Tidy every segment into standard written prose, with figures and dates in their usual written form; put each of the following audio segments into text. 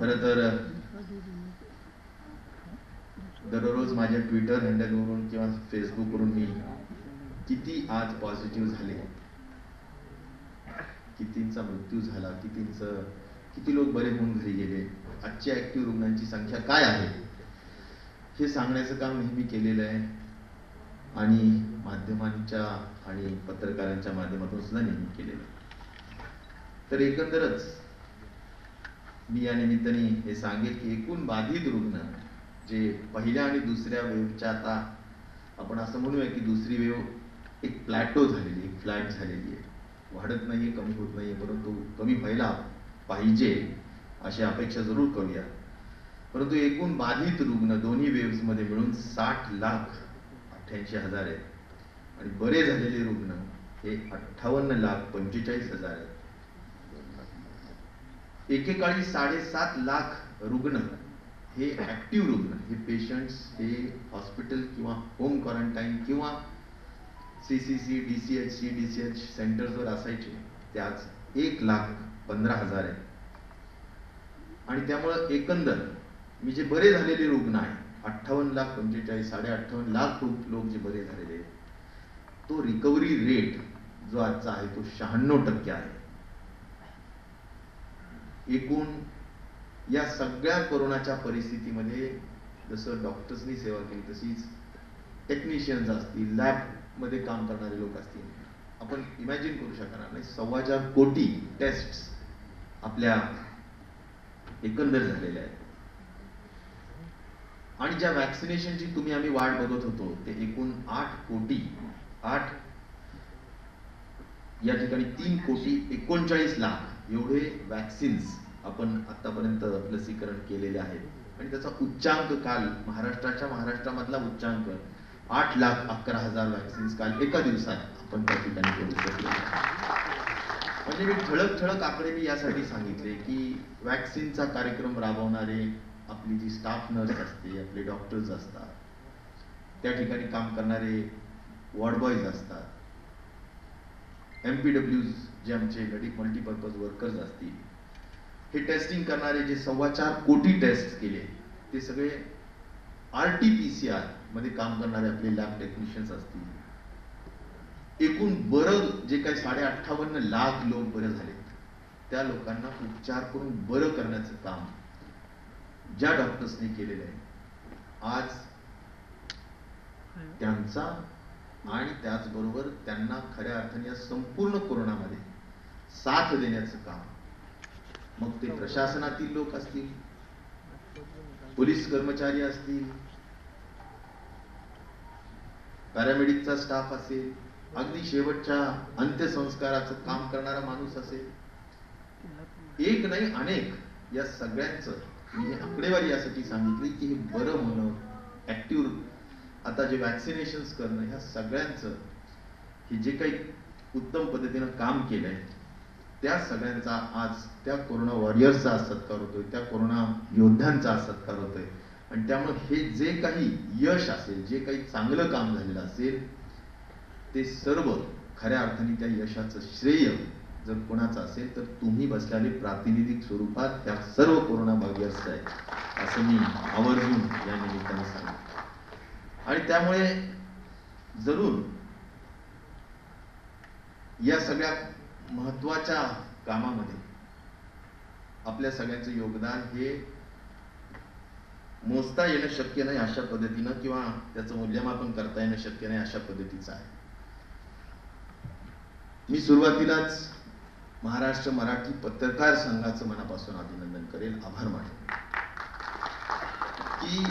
खरं तर दररोज माझ्या ट्विटर हँडलवरून किंवा फेसबुकवरून मी किती आज पॉझिटिव्ह झाले, कितींचा मृत्यू झाला, किती लोक बरे होऊन घरी गेले, आजच्या ऍक्टिव्ह रुग्णांची संख्या काय आहे हे सांगण्याचं काम नेहमी केलेलं आहे आणि माध्यमांच्या आणि पत्रकारांच्या माध्यमातून सुद्धा नेहमी केलेलं आहे. तर एकंदरच मी या निमित्ताने हे सांगेल की एकूण बाधित रुग्ण जे पहिल्या आणि दुसऱ्या वेव्हच्या, आता आपण असं म्हणूया की दुसरी वेव्ह एक प्लॅटो झालेली, एक फ्लॅट झालेली आहे, वाढत नाहीये, कमी होत नाहीये, परंतु कमी व्हायला पाहिजे अशी अपेक्षा जरूर करूया. परंतु एकूण बाधित रुग्ण दोन्ही वेव्स मध्ये मिळून 60,88,000 आहेत आणि बरे झालेले रुग्ण हे 58,45,000 आहेत. एकेकाळी 7.5 लाख रुग्ण हे ऍक्टिव्ह रुग्ण, हे पेशंट्स हे हॉस्पिटल किंवा होम क्वारंटाईन किंवा CCC, DCHC, DCH सेंटर्सवर असायचे, ते आज 1,15,000 आहेत. आणि त्यामुळे एकंदर मी जे बरे झालेले रुग्ण आहे 58,45,000, 58.5 लाख लोक जे बरे झालेले आहेत, तो रिकव्हरी रेट जो आजचा आहे तो 96% आहे. एकूण या सगळ्या कोरोनाच्या परिस्थितीमध्ये जसं डॉक्टर्सनी सेवा केली तशीच टेक्निशियन्स असतील, लॅब मध्ये काम करणारे लोक असतील, आपण इमॅजिन करू शकणार नाही 4.25 कोटी टेस्ट आपल्या एकंदर झालेल्या आहेत. आणि ज्या वॅक्सिनेशनची आम्ही वाट बघत होतो ते एकूण 8 कोटी, या ठिकाणी 3 कोटी 39 लाख एवढे वॅक्सिन्स आपण आतापर्यंत लसीकरण केलेले आहेत. आणि त्याचा उच्चांक काल महाराष्ट्रामधला उच्चांक 8,11,000 वॅक्सिन्स काल एका दिवसात आपण त्या ठिकाणी करू शकलो. म्हणजे मी ठळक आकडे मी यासाठी सांगितले की वॅक्सिनचा कार्यक्रम राबवणारे आपली जी स्टाफ नर्स असते, आपले डॉक्टर्स असतात, त्या ठिकाणी काम करणारे वॉर्ड बॉयज असतात, MPWs जे आमचे मल्टीपर्पज वर्कर्स असतील, हे टेस्टिंग करणारे जे 4.25 कोटी टेस्ट केले ते सगळे RT-PCR मध्ये काम करणारे आपले लॅब टेक्निशियन्स असतील, एकूण बरं जे काही 58.5 लाख लोक बरे झाले त्या लोकांना उपचार करून बरं करण्याचं काम ज्या डॉक्टर्सनी केलेलं आहे, आज त्यांचा आणि त्याचबरोबर त्यांना खऱ्या अर्थाने या संपूर्ण कोरोनामध्ये साथ देण्याचं काम, मग ते प्रशासनातील लोक असतील, पोलीस कर्मचारी असतील, पॅरामेडिकचा स्टाफ असेल, अगदी शेवटच्या अंत्यसंस्काराचं काम करणारा माणूस असेल, एक नाही अनेक, या सगळ्यांचं मी आकडेवारी यासाठी सांगितली की हे बरं होणं, ऍक्टिव्ह आता जे वॅक्सिनेशन्स करणं, ह्या सगळ्यांचं हे जे काही उत्तम पद्धतीनं काम केलंय त्या सगळ्यांचा आज त्या कोरोना वॉरियर्सचा सत्कार होतोय, त्या कोरोना योद्ध्यांचा सत्कार होतोय. आणि त्यामुळे हे जे काही यश असेल, जे काही चांगलं काम झालेलं असेल, ते सर्व खऱ्या अर्थाने त्या यशाचं श्रेय जर कोणाचं असेल तर तुम्ही बसलेले प्रातिनिधिक स्वरूपात त्या सर्व कोरोना वॉरियर्स आहे, असं मी आवर्जून या निमित्ताने सांगतो. आणि त्यामुळे जरूर या सगळ्या महत्वाच्या कामामध्ये आपल्या सगळ्यांचं योगदान हे मोजता येणं शक्य नाही अशा पद्धतीनं, किंवा त्याचं मूल्यमापन करता येणं शक्य नाही अशा पद्धतीचं आहे. मी सुरुवातीलाच महाराष्ट्र मराठी पत्रकार संघाचं मनापासून अभिनंदन करेल, आभार मानेल की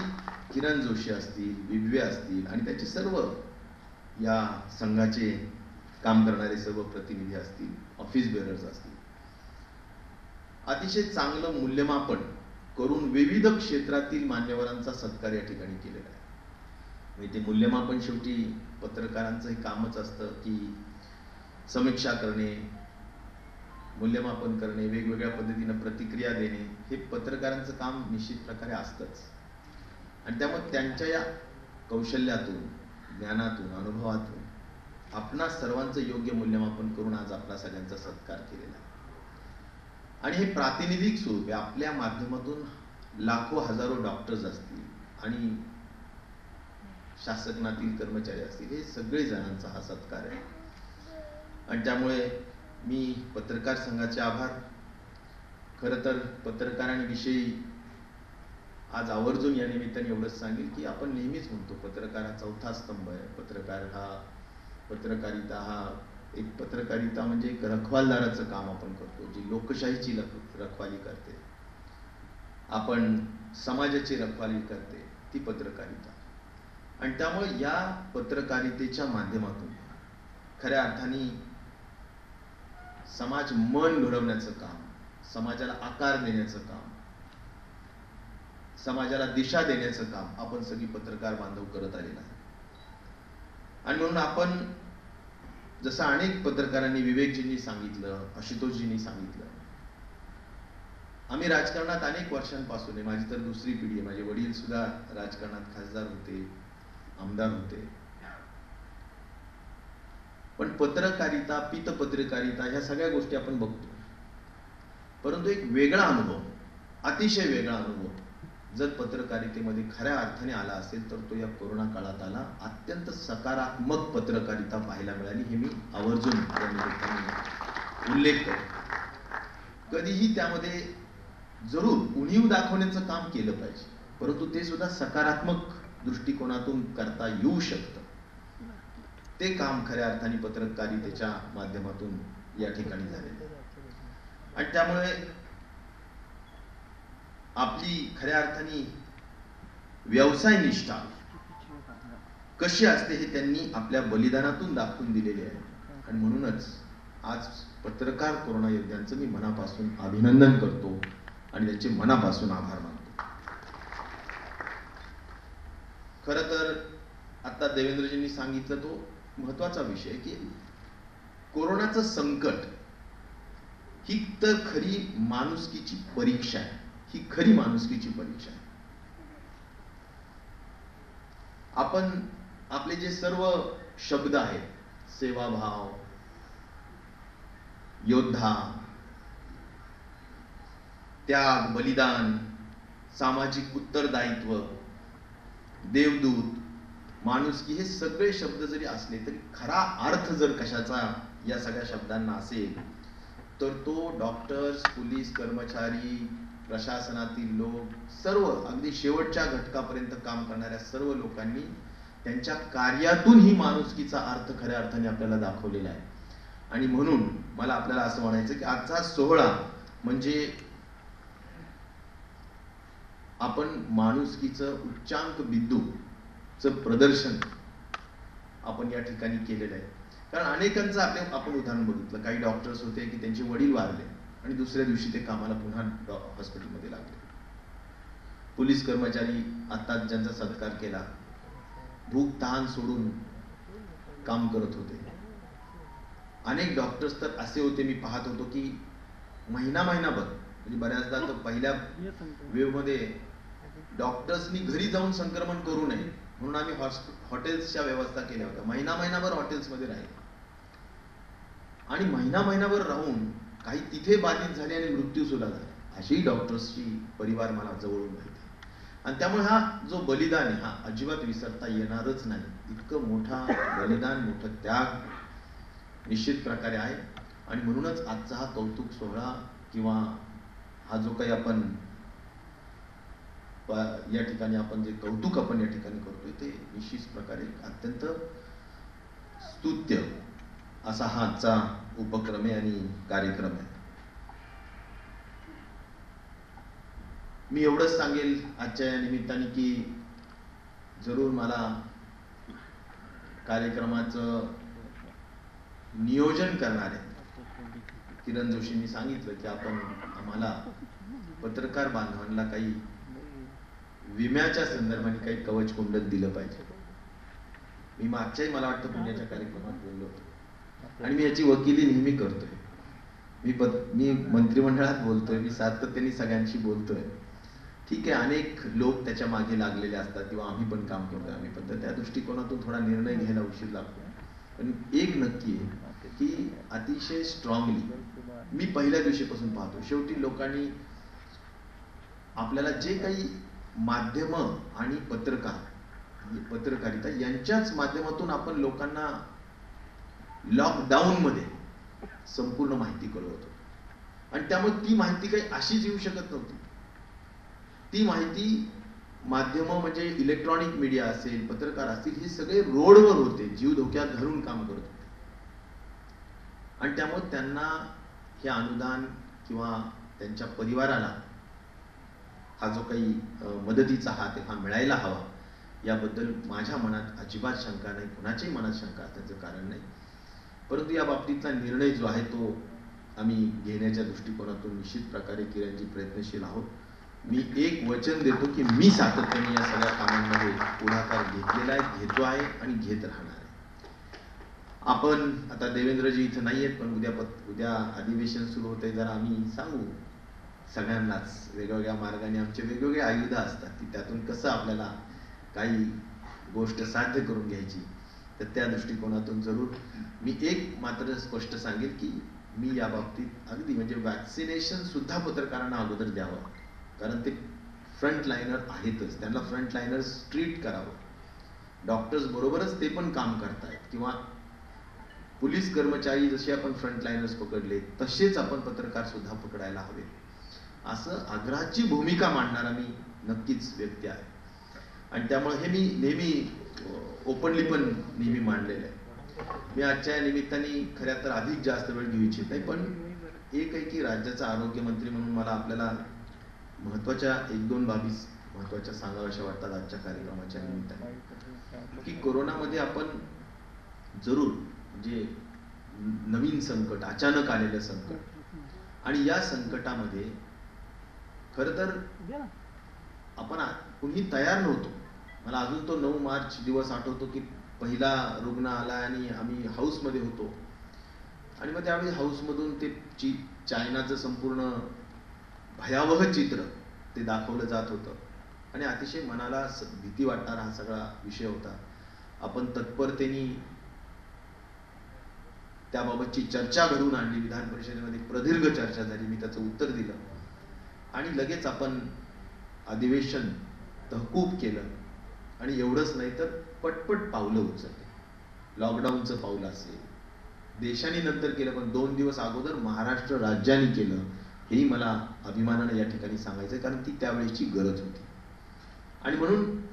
किरण जोशी असतील, विव्वे असतील आणि त्याचे सर्व या संघाचे काम करणारे सर्व प्रतिनिधी असतील, ऑफिस बेरर्स असतील, अतिशय चांगलं मूल्यमापन करून विविध क्षेत्रातील मान्यवरांचा सत्कार या ठिकाणी केलेला आहे. म्हणजे ते मूल्यमापन शेवटी पत्रकारांचं हे कामच असतं की समीक्षा करणे, मूल्यमापन करणे, वेगवेगळ्या पद्धतीने प्रतिक्रिया देणे, हे पत्रकारांचं काम निश्चित प्रकारे असतंच. आणि त्यामुळे त्यांच्या या कौशल्यातून, ज्ञानातून, अनुभवातून आपणा सर्वांचं योग्य मूल्यमापन करून आज आपला सगळ्यांचा सत्कार केलेला आहे. आणि हे प्रातिनिधिक स्वरूप आहे. आपल्या माध्यमातून लाखो हजारो डॉक्टर्स असतील आणि शासनातील कर्मचारी असतील, हे सगळे जणांचा हा सत्कार आहे. आणि त्यामुळे मी पत्रकार संघाचे आभार. खरं तर पत्रकारांविषयी आज आवर्जून या निमित्ताने एवढंच सांगेल की आपण नेहमीच म्हणतो पत्रकार हा चौथा स्तंभ आहे. पत्रकारिता म्हणजे एक रखवालदाराचं काम आपण करतो, जी लोकशाहीची रखवाली करते, आपण समाजाची रखवाली करते, ती पत्रकारिता. आणि त्यामुळे या पत्रकारितेच्या माध्यमातून खऱ्या अर्थाने समाज मन घडवण्याचं काम, समाजाला आकार देण्याचं काम, समाजाला दिशा देण्याचं काम आपण सगळी पत्रकार बांधव करत आलेला आहे. आणि म्हणून आपण जसं अनेक पत्रकारांनी, विवेकजींनी सांगितलं, आशुतोषजींनी सांगितलं, आम्ही राजकारणात अनेक वर्षांपासून आहे. माझी तर दुसरी पिढी आहे. माझे वडील सुद्धा राजकारणात खासदार होते, आमदार होते. पण पत्रकारिता, पत्रकारिता ह्या सगळ्या गोष्टी आपण बघतो, परंतु एक वेगळा अनुभव, अतिशय वेगळा अनुभव जर पत्रकारितेमध्ये खऱ्या अर्थाने आला असेल तर तो या कोरोना काळात आला. अत्यंत सकारात्मक पत्रकारिता पाहायला मिळाली, हे मी आवर्जून या निमित्ताने उल्लेख करतो. कधीही त्यामध्ये जरूर उणीव दाखवण्याचं काम केलं पाहिजे, परंतु ते सुद्धा सकारात्मक दृष्टिकोनातून करता येऊ शकतं. ते काम खऱ्या अर्थाने पत्रकारितेच्या माध्यमातून या ठिकाणी झालेलं आहे. आणि त्यामुळे आपली खऱ्या अर्थाने व्यवसाय निष्ठा कशी असते हे त्यांनी आपल्या बलिदानातून दाखवून दिलेले आहे. आणि म्हणूनच आज पत्रकार कोरोना योद्ध्यांचं मी मनापासून अभिनंदन करतो आणि त्यांचे मनापासून आभार मानतो. खरं तर आता देवेंद्रजींनी सांगितलं तो महत्वाचा विषय की कोरोनाचं संकट ही तर खरी माणुसकीची परीक्षा आहे. ही खरी माणुसकीची परीक्षा आहे. आपण आपले जे सर्व शब्द आहेत, सेवाभाव, योद्धा, त्याग, बलिदान, सामाजिक उत्तरदायित्व, देवदूत, माणुसकी, हे सगळे शब्द जरी असले तरी खरा अर्थ जर कशाचा या सगळ्या शब्दांना असेल तर तो डॉक्टर्स, पोलीस कर्मचारी, प्रशासनातील लोक, सर्व अगदी शेवटच्या घटकापर्यंत काम करणाऱ्या सर्व लोकांनी त्यांच्या कार्यातून ही माणुसकीचा अर्थ खऱ्या अर्थाने आपल्याला दाखवलेला आहे. आणि म्हणून मला आपल्याला असं म्हणायचं की आजचा सोहळा म्हणजे आपण माणुसकीचं उच्चांक बिंदूचं प्रदर्शन आपण या ठिकाणी केलेलं आहे. कारण अनेकांचं आपण उदाहरण बघितलं. काही डॉक्टर्स होते की त्यांचे वडील वारले आणि दुसऱ्या दिवशी ते कामाला पुन्हा हॉस्पिटलमध्ये लागले. पोलीस कर्मचारी आता ज्यांचा सत्कार केला, भूक तहान सोडून काम करत होते. अनेक डॉक्टर्स तर असे होते, मी पाहत होतो की महिनाभर, म्हणजे बऱ्याचदा तर पहिल्या वेव्ह मध्ये डॉक्टर्सनी घरी जाऊन संक्रमण करू नये म्हणून आम्ही हॉटेल्सच्या व्यवस्था केल्या होत्या. महिनाभर हॉटेल्समध्ये राहिले आणि महिनाभर राहून काही तिथे बाधित झाले आणि मृत्यू सुद्धा झाला. अशी डॉक्टर्सची परिवार मला जवळून माहिती आहे. आणि त्यामुळे हा जो बलिदान आहे हा अजिबात विसरता येणारच नाही. इतकं मोठा बलिदान, मोठं त्याग निश्चित प्रकारे आहे. आणि म्हणूनच आजचा हा कौतुक सोहळा किंवा हा जो काही आपण या ठिकाणी आपण जे कौतुक आपण या ठिकाणी करतोय ते निश्चित प्रकारे अत्यंत स्तुत्य असा हा आजचा उपक्रम आहे आणि कार्यक्रम आहे. मी एवढंच सांगेल आजच्या या निमित्ताने की जरूर मला कार्यक्रमाचं नियोजन करणारे किरण जोशींनी सांगितलं की आपण आम्हाला पत्रकार बांधवांना काही विम्याच्या संदर्भाने काही कवच कुंडल दिलं पाहिजे. मी मागच्याही मला वाटतं पुण्याच्या कार्यक्रमात बोललो होतो आणि मी याची वकिली नेहमी करतोय. मी मंत्रिमंडळात बोलतोय, मी सातत्याने सगळ्यांशी बोलतोय. ठीक आहे, अनेक लोक त्याच्या मागे लागलेले असतात किंवा आम्ही पण काम करतोय, आम्ही पण, तर त्या दृष्टिकोनातून थोडा निर्णय घ्यायला उशीर लागतो. पण एक नक्की आहे की अतिशय स्ट्रॉंगली मी पहिल्या दिवशीपासून पाहतो. शेवटी लोकांनी आपल्याला जे काही माध्यम आणि पत्रकारिता यांच्याच माध्यमातून आपण लोकांना लॉकडाऊन मध्ये संपूर्ण माहिती कळवतो, आणि त्यामुळे ती माहिती काही अशीच येऊ शकत नव्हती. ती माहिती माध्यम म्हणजे इलेक्ट्रॉनिक मीडिया असेल, पत्रकार असतील, हे सगळे रोडवर होते, जीव धोक्यात घालून काम करत होते. आणि त्यामुळे त्यांना हे अनुदान किंवा त्यांच्या परिवाराला हा जो काही मदतीचा हात हा मिळायला हवा, याबद्दल माझ्या मनात अजिबात शंका नाही, कुणाच्याही मनात शंका असण्याचं कारण नाही. परंतु या बाबतीतला निर्णय जो आहे तो आम्ही घेण्याच्या दृष्टिकोनातून निश्चित प्रकारे किरणजी प्रयत्नशील आहोत. मी एक वचन देतो की मी सातत्याने या सगळ्या कामांमध्ये पुढाकार घेतलेला आहे, घेतो आहे आणि घेत राहणार आहे. आपण आता देवेंद्रजी इथं नाही आहेत, पण उद्या अधिवेशन सुरू होतंय, जरा आम्ही सांगू सगळ्यांनाच वेगवेगळ्या मार्गाने आमचे वेगवेगळे आयुध असतात की त्यातून कसं आपल्याला काही गोष्ट साध्य करून घ्यायची. तर त्या दृष्टिकोनातून जरूर मी एक मात्र स्पष्ट सांगेल की मी या बाबतीत अगदी म्हणजे वॅक्सिनेशन सुद्धा पत्रकारांना अगोदर द्यावं, कारण ते फ्रंट लाईनर आहेतच, त्यांना फ्रंट लाईनर्स ट्रीट करावं. डॉक्टर्स बरोबरच ते पण काम करतायत, किंवा पोलीस कर्मचारी जसे आपण फ्रंट लाईनर्स पकडले तसेच आपण पत्रकार सुद्धा पकडायला हवे, असं आग्रहाची भूमिका मांडणारा मी नक्कीच व्यक्ती आहे. आणि त्यामुळे हे मी नेहमी ओपनली पण नेहमी मांडलेलं आहे. मी आजच्या निमित्ताने खऱ्या तर अधिक जास्त वेळ घेऊ इच्छित नाही, पण एक आहे की राज्याचा आरोग्यमंत्री म्हणून मला आपल्याला महत्वाच्या एक दोन बाबी महत्वाच्या सांगाव्याशा वाटतात आजच्या कार्यक्रमाच्या निमित्ताने. की कोरोनामध्ये आपण जरूर म्हणजे नवीन संकट, अचानक आलेलं संकट, आणि या संकटामध्ये खरं तर आपण कुणी तयार नव्हतो. मला अजून तो 9 मार्च दिवस आठवतो की पहिला रुग्ण आला आणि आम्ही हाऊसमध्ये होतो, आणि मग त्यावेळी हाऊसमधून ते चायनाचं संपूर्ण भयावह चित्र ते दाखवलं जात होतं, आणि अतिशय मनाला भीती वाटणारा हा सगळा विषय होता. आपण तत्परतेने त्याबाबतची चर्चा घडवून आणली, विधान परिषदेमध्ये प्रदीर्घ चर्चा झाली, मी त्याचं उत्तर दिलं, आणि लगेच आपण अधिवेशन तहकूब केलं. आणि एवढंच नाही तर पटपट पावलं उचलले. लॉकडाऊनचं पाऊल असेल, देशाने नंतर केलं, पण 2 दिवस अगोदर महाराष्ट्र राज्याने केलं, हेही मला अभिमानाने या ठिकाणी सांगायचं, कारण ती त्यावेळेची गरज होती. आणि म्हणून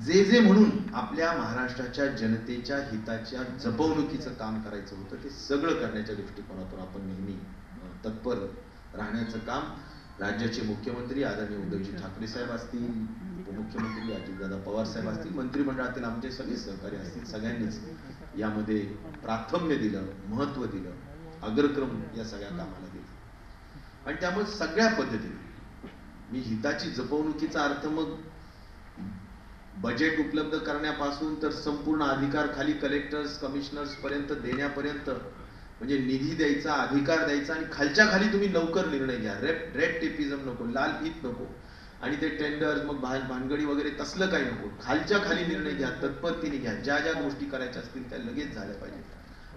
जे म्हणून आपल्या महाराष्ट्राच्या जनतेच्या हिताच्या जपवणुकीचं काम करायचं होतं, ते सगळं करण्याच्या दृष्टिकोनातून आपण नेहमी तत्पर राहण्याचं काम राज्याचे मुख्यमंत्री आदरणीय उद्धवजी ठाकरे साहेब असतील, उपमुख्यमंत्री अजितदादा पवार साहेब असतील, मंत्रिमंडळातील आमचे सगळे सहकारी असतील, सगळ्यांनीच यामध्ये प्राथम्य दिलं, महत्व दिलं, अग्रक्रम या सगळ्या कामाला दिला. आणि त्यामुळे सगळ्या पद्धतीने मी हिताची जपवणुकीचा अर्थ मग बजेट उपलब्ध करण्यापासून तर संपूर्ण अधिकार खाली कलेक्टर्स कमिशनर्स पर्यंत देण्यापर्यंत, म्हणजे निधी द्यायचा, अधिकार द्यायचा, आणि खालच्या खाली तुम्ही लवकर निर्णय घ्या, रेड टेपिझम नको, लाल फीत नको, आणि ते टेंडर्स मग भानगडी वगैरे तसलं काही नको, खालच्या खाली निर्णय घ्या, तत्परतेने घ्या, ज्या ज्या गोष्टी करायच्या असतील त्या लगेच झाल्या पाहिजेत.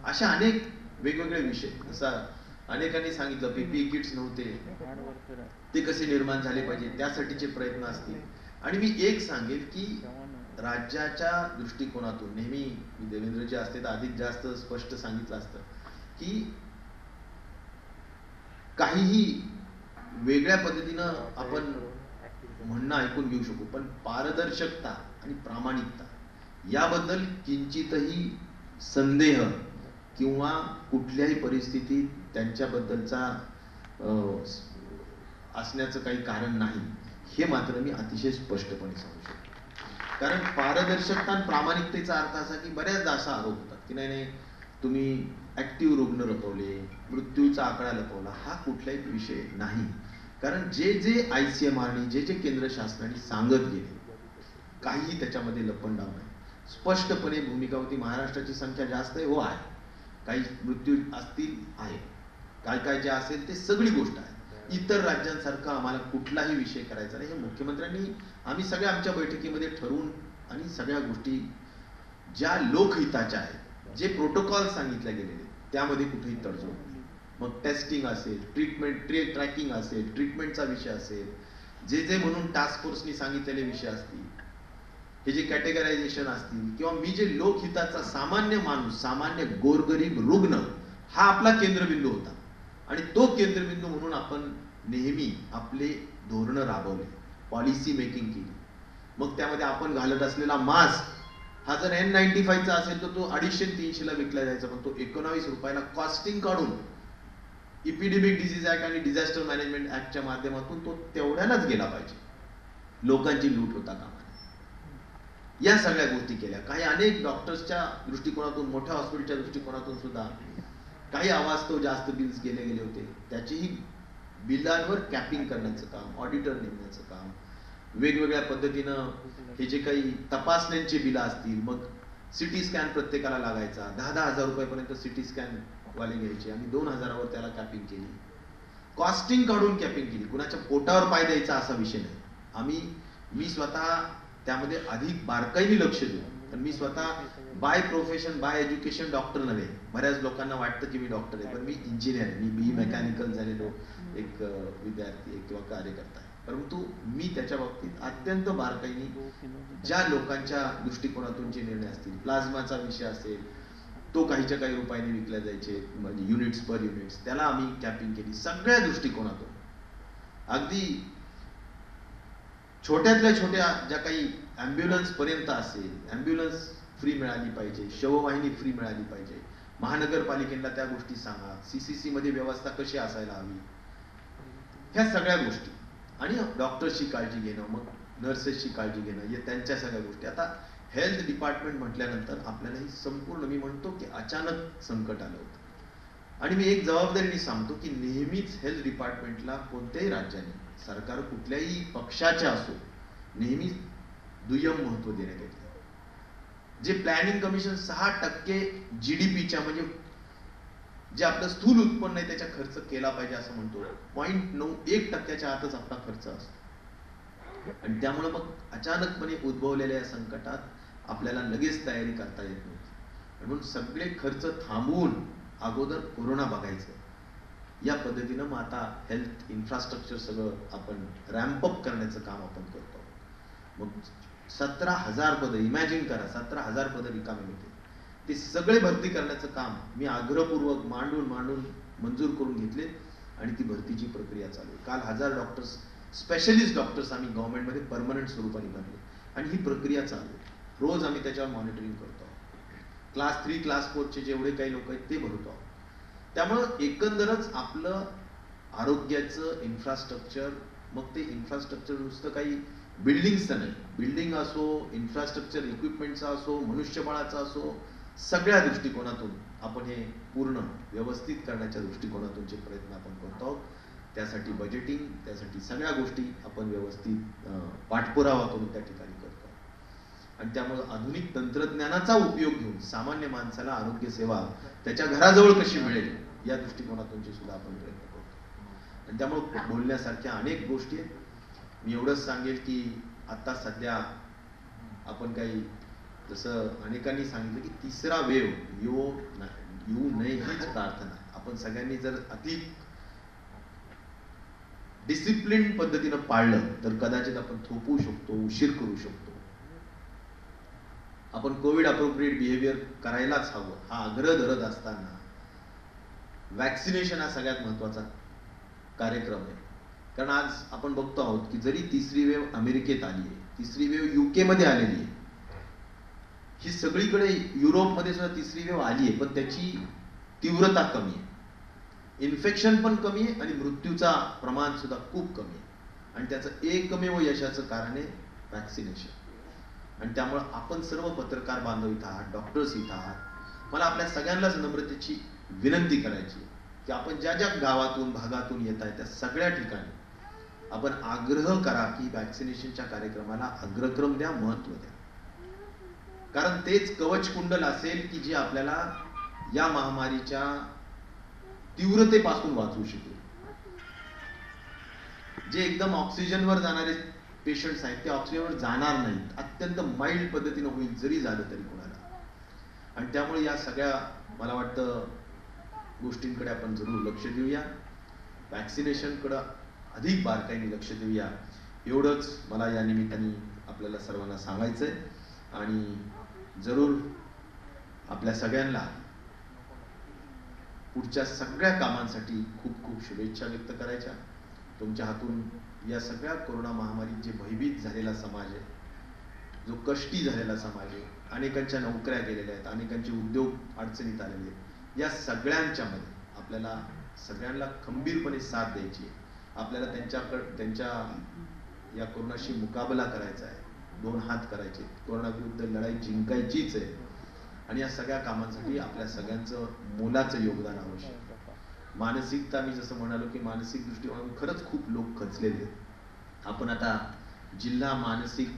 अशा अनेक वेगवेगळे विषय, जसा अनेकांनी सांगितलं पीपीई किट्स नव्हते, ते कसे निर्माण झाले पाहिजे, त्यासाठीचे प्रयत्न असतील. आणि मी एक सांगेल की राज्याच्या दृष्टिकोनातून नेहमी देवेंद्रजी असते तर अधिक जास्त स्पष्ट सांगितलं असतं की काहीही वेगळ्या पद्धतीनं आपण म्हणणं ऐकून घेऊ शकू, पण पारदर्शकता आणि प्रामाणिकता याबद्दल किंचितही संदेह किंवा कुठल्याही परिस्थितीत त्यांच्याबद्दलचा असण्याचं काही कारण नाही, हे मात्र मी अतिशय स्पष्टपणे सांगू शकतो. कारण पारदर्शकता आणि प्रामाणिकतेचा अर्थ असा की बऱ्याचदा असा आरोप होतात की नाही तुम्ही ऍक्टिव्ह रुग्ण लपवले, मृत्यूचा आकडा लपवला, हा कुठलाही विषय नाही. कारण जे ICMR जे केंद्र शासनाने सांगत गेले, काहीही त्याच्यामध्ये लपंडाव नाही, स्पष्टपणे भूमिका होती. महाराष्ट्राची संख्या जास्त आहे, हो आहे, काही मृत्यू असतील आहे, काय जे असेल ते सगळी गोष्ट आहे. इतर राज्यांसारखं आम्हाला कुठलाही विषय करायचा नाही, हे मुख्यमंत्र्यांनी आम्ही सगळ्या आमच्या बैठकीमध्ये ठरवून, आणि सगळ्या गोष्टी ज्या लोकहिताच्या आहेत, जे प्रोटोकॉल सांगितले गेलेले त्यामध्ये कुठेही तडजोड नाही. मग टेस्टिंग असेल, ट्रीटमेंट ट्रॅकिंग असेल, ट्रीटमेंटचा विषय असेल, जे म्हणून टास्क फोर्सनी सांगितलेले विषय असतील, हे जे कॅटेगरायझेशन असतील, किंवा मी जे लोकहिताचा सामान्य माणूस, सामान्य गोरगरीब रुग्ण हा आपला केंद्रबिंदू होता. आणि तो केंद्रबिंदू म्हणून आपण नेहमी आपले धोरणं राबवले, पॉलिसी मेकिंग केली. मग त्यामध्ये आपण घालत असलेला मास्क हा जर N95चा असेल तर तो 250-300 ला विकला जायचा, पण तो 19 रुपयाला कॉस्टिंग काढून इपिडेमिक डिसीज ऍक्ट आणि डिझास्टर मॅनेजमेंट ऍक्टच्या माध्यमातून तो तेवढ्यालाच गेला पाहिजे. लोकांची लूट होता कामा नये. या सगळ्या गोष्टी केल्या. काही अनेक डॉक्टर्सच्या दृष्टिकोनातून, मोठ्या हॉस्पिटलच्या दृष्टिकोनातून सुद्धा काही अवास्तव जास्त बिल्स गेले होते. त्याचीही बिलांवर कॅपिंग करण्याचं काम, ऑडिटर नेमण्याचं काम, वेगवेगळ्या पद्धतीनं हे जे काही तपासण्यांची बिलं असतील, मग सिटी स्कॅन प्रत्येकाला लागायचा, 10,000 रुपयापर्यंत सिटी स्कॅन वाले घ्यायचे, आणि 2,000वर त्याला कॅपिंग केली. कॉस्टिंग काढून कॅपिंग केली. कुणाच्या पोटावर पाय द्यायचा असा विषय नाही. मी स्वतः त्यामध्ये अधिक बारकाईने लक्ष देऊ, पण मी स्वतः by profession, by education doctor नव्हे. बऱ्याच लोकांना वाटतं की मी डॉक्टर आहे, पण मी इंजिनियर आहे. मी BE मेकॅनिकल झालेलो एक विद्यार्थी किंवा कार्यकर्ता आहे. परंतु मी त्याच्या बाबतीत अत्यंत बारकाईने ज्या लोकांच्या दृष्टिकोनातून जे निर्णय असतील, प्लाझ्माचा विषय असेल, तो काहीच्या काही रुपयाने विकल्या जायचे, म्हणजे युनिट्स पर युनिट्स, त्याला आम्ही कॅपिंग केली सगळ्या दृष्टिकोनातून. अगदी छोट्यातल्या छोट्या ज्या काही ॲम्ब्युलन्स पर्यंत असेल, ॲम्ब्युलन्स फ्री मिळाली पाहिजे, शववाहिनी फ्री मिळाली पाहिजे, महानगरपालिकेला त्या गोष्टी सांगा, CCC मध्ये व्यवस्था कशी असायला हवी, ह्या सगळ्या गोष्टी. आणि डॉक्टर्सची काळजी घेणं, मग नर्सेसची काळजी घेणं, या त्यांच्या सगळ्या गोष्टी. आता हेल्थ डिपार्टमेंट म्हटल्यानंतर आपल्याला ही संपूर्ण, मी म्हणतो की अचानक संकट आलं होतं. आणि मी एक जबाबदारीने सांगतो की नेहमीच हेल्थ डिपार्टमेंटला कोणत्याही राज्याने, सरकार कुठल्याही पक्षाचे असो, नेहमीच दुय्यम महत्व देण्यात येते. जे प्लॅनिंग कमिशन 6% GDPच्या, म्हणजे जे आपलं स्थूल उत्पन्न आहे त्याच्या खर्च केला पाहिजे असं म्हणतो, 0.91% आतच आपला खर्च असतो. आणि त्यामुळे मग अचानकपणे उद्भवलेल्या या संकटात आपल्याला लगेच तयारी करता येत नव्हती. म्हणून सगळे खर्च थांबवून अगोदर कोरोना बघायचं, या पद्धतीनं मग आता हेल्थ इन्फ्रास्ट्रक्चर सगळं आपण रॅम्पअप करण्याचं काम आपण करतो. मग 17,000 पदं, इमॅजिन करा, 17,000 पदं रिकामी होते. ते सगळे भरती करण्याचं काम मी आग्रहपूर्वक मांडून मंजूर करून घेतले, आणि ती भरतीची प्रक्रिया चालू आहे. काल 1000 डॉक्टर्स, स्पेशलिस्ट डॉक्टर्स आम्ही गव्हर्नमेंटमध्ये परमनंट स्वरूपाने भरले, आणि ही प्रक्रिया चालू आहे. रोज आम्ही त्याच्यावर मॉनिटरिंग करतो. क्लास 3, क्लास 4चे जेवढे काही लोक आहेत ते भरतो. त्यामुळं एकंदरच आपलं आरोग्याचं इन्फ्रास्ट्रक्चर, मग ते इन्फ्रास्ट्रक्चर नुसतं काही बिल्डिंगचं नाही, बिल्डिंग असो, इन्फ्रास्ट्रक्चर इक्विपमेंटचा असो, मनुष्यबळाचा असो, सगळ्या दृष्टिकोनातून आपण हे पूर्ण व्यवस्थित करण्याच्या दृष्टिकोनातूनचे प्रयत्न आपण करतो आहोत. त्यासाठी बजेटिंग, त्यासाठी सगळ्या गोष्टी आपण व्यवस्थित पाठपुरावा करून त्या ठिकाणी करतो. आणि त्यामुळे आधुनिक तंत्रज्ञानाचा उपयोग घेऊन सामान्य माणसाला आरोग्य सेवा त्याच्या घराजवळ कशी मिळेल, या दृष्टिकोनातूनचे सुद्धा आपण प्रयत्न करतो. आणि त्यामुळे बोलण्यासारख्या अनेक गोष्टी आहेत. मी एवढंच सांगेल की आता सध्या आपण काही, जसं अनेकांनी सांगितलं की तिसरा वेव येऊ नये हीच प्रार्थना. आपण सगळ्यांनी जर अधिक डिसिप्लिन पद्धतीनं पाळलं तर कदाचित आपण थोपवू शकतो, उशीर करू शकतो. आपण कोविड अप्रोप्रिएट बिहेवियर करायलाच हवं, हा आग्रह धरत असताना वॅक्सिनेशन हा सगळ्यात महत्वाचा कार्यक्रम आहे. कारण आज आपण बघतो आहोत की जरी तिसरी वेव अमेरिकेत आली आहे, तिसरी वेव UK मध्ये आलेली आहे, ही सगळीकडे युरोपमध्ये सुद्धा तिसरी वेव आली आहे, पण त्याची तीव्रता कमी आहे, इन्फेक्शन पण कमी आहे, आणि मृत्यूचा प्रमाण सुद्धा खूप कमी आहे. आणि त्याचं एकमेव यशाचं कारण आहे वॅक्सिनेशन. आणि त्यामुळे आपण सर्व पत्रकार बांधव इथं आहात, डॉक्टर्स इथं आहात, मला आपल्या सगळ्यांनाच नम्रतेची विनंती करायची की आपण ज्या ज्या गावातून, भागातून येत आहे त्या सगळ्या ठिकाणी आपण आग्रह करा की वॅक्सिनेशनच्या कार्यक्रमाला अग्रक्रम द्या, महत्व द्या. कारण तेच कवच कुंडल असेल की जे आपल्याला या महामारीच्या तीव्रतेपासून वाचवू शकेल. जे एकदम ऑक्सिजनवर जाणारे पेशंट्स आहेत ते ऑक्सिजनवर जाणार नाहीत, अत्यंत माइल्ड पद्धतीने होईल जरी झालं तरी कोणाला. आणि त्यामुळे या सगळ्या, मला वाटतं गोष्टींकडे आपण जरूर लक्ष देऊया. वॅक्सिनेशनकडे अधिक बारकाईने लक्ष देऊया. एवढंच मला या निमित्ताने आपल्याला सर्वांना सांगायचंय. आणि जरूर आपल्या सगळ्यांना पुढच्या सगळ्या कामांसाठी खूप खूप शुभेच्छा व्यक्त करायच्या. तुमच्या हातून या सगळ्या कोरोना महामारीत जे भयभीत झालेला समाज आहे, जो कष्टी झालेला समाज आहे, अनेकांच्या नोकऱ्या गेलेल्या आहेत, अनेकांचे उद्योग अडचणीत आलेले आहेत, या सगळ्यांच्या मध्ये आपल्याला सगळ्यांना खंबीरपणे साथ द्यायची आहे. आपल्याला त्यांच्या या कोरोनाशी मुकाबला करायचा आहे. 2 हात करायचे. कोरोना विरुद्ध लढाई जिंकायचीच आहे. आणि या सगळ्या कामांसाठी आपल्या सगळ्यांचं मोलाचं योगदान आवश्यक आहे. मानसिकता, मी जसं म्हणालो की मानसिक दृष्टीकोनातून खरंच खूप लोक खचलेले आहेत. आपण आता जिल्हा मानसिक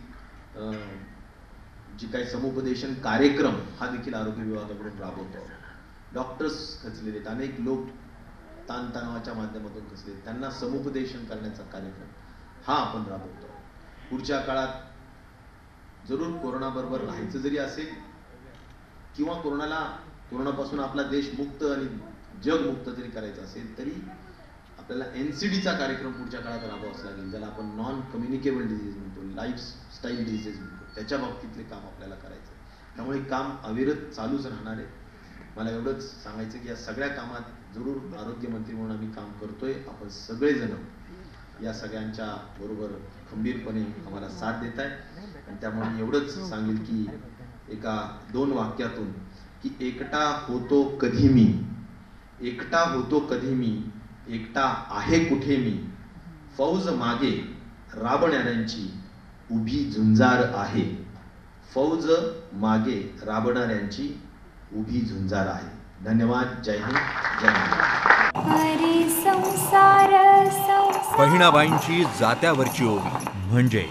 जे काही समुपदेशन कार्यक्रम हा देखील आरोग्य विभागाकडून राबवतो. डॉक्टर्स खचलेले आहेत, अनेक लोक ताणतणावाच्या माध्यमातून खचले, त्यांना समुपदेशन करण्याचा कार्यक्रम हा आपण राबवतो. पुढच्या काळात जरूर कोरोना बरोबर राहायचं जरी असेल किंवा कोरोनापासून आपला देश मुक्त आणि जग मुक्त जरी करायचं असेल तरी आपल्याला NCDचा कार्यक्रम पुढच्या काळात राबवावाच लागेल, ज्याला आपण नॉन कम्युनिकेबल डिझीज म्हणतो, लाईफस्टाईल डिझीज म्हणतो. त्याच्या बाबतीतले काम आपल्याला करायचं. त्यामुळे काम अविरत चालूच राहणार आहे. मला एवढंच सांगायचं की या सगळ्या कामात जरूर आरोग्यमंत्री म्हणून आम्ही काम करतोय. आपण सगळेजण या सगळ्यांच्या बरोबर खंबीरपणे आम्हाला साथ देत आहे. आणि त्यामुळे एवढंच सांगेल की एका 2 वाक्यातून की एकटा होतो कधी मी, एकटा होतो कधी मी, एकटा आहे कुठे मी, फौज मागे राबणाऱ्यांची उभी झुंजार आहे, फौज मागे राबणाऱ्यांची उभी झुंजार आहे. धन्यवाद. जय हिंद, जय महाराष्ट्र. बहिणाबाईंची जात्यावरची ओवी म्हणजे